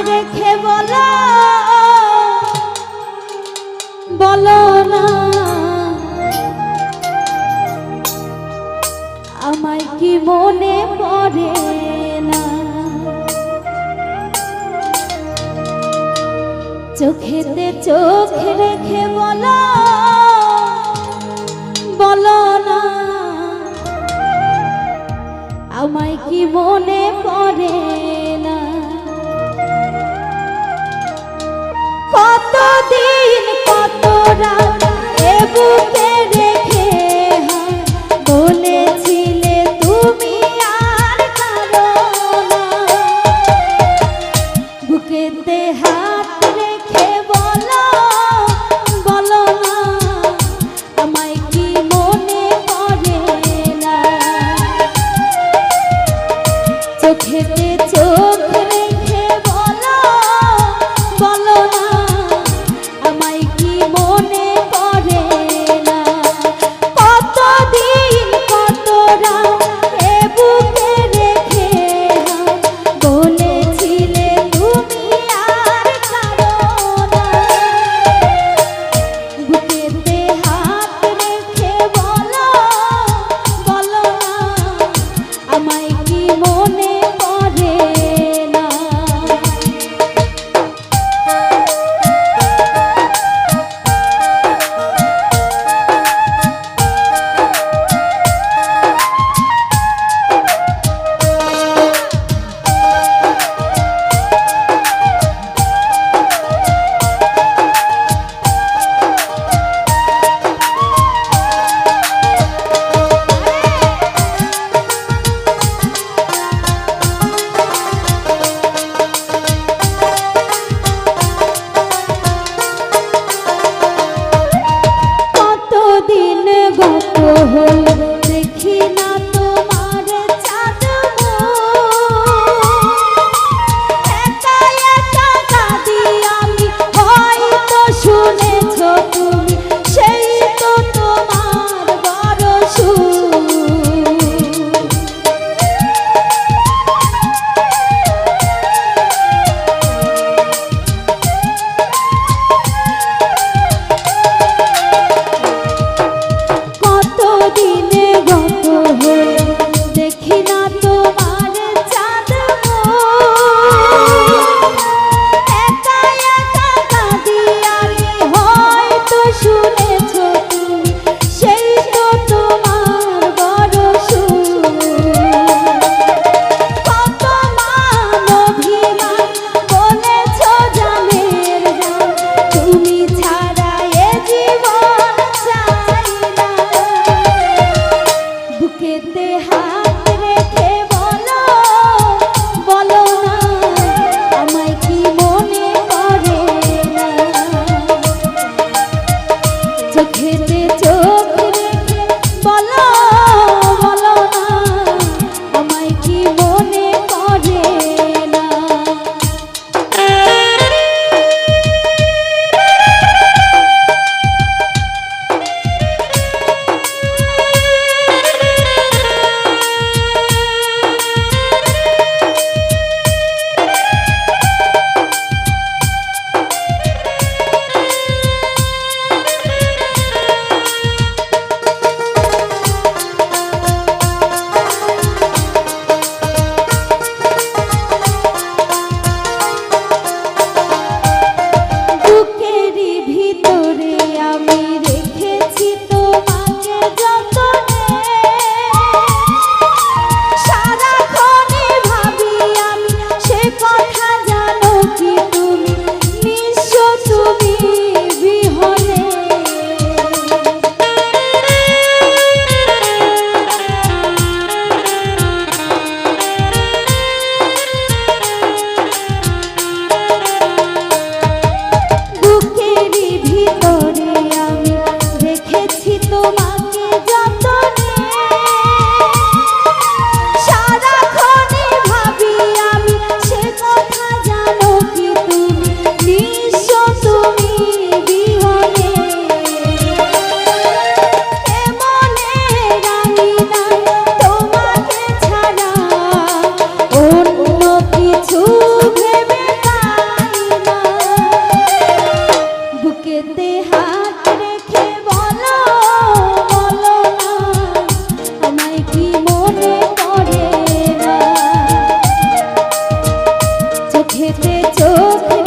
রেখে বলো বলো না আমায় কি মনে পড়ে না চোখেতে চোখ রেখে বলো বলো না আমায় কি মনে পড়ে না কতদিন কত রাত এ বুকে রেখে বলেছিলে তুমি আর কারো না বুকেতে হাত রেখে বলো বলো না আমায় কি মনে পড়ে না চোখেতে চোখ রেখে বলো বলো না আমায় কি মনে পড়ে না কতদিন কত রাত এ বুকে রেখে বলেছিলে তুমি আর চোখ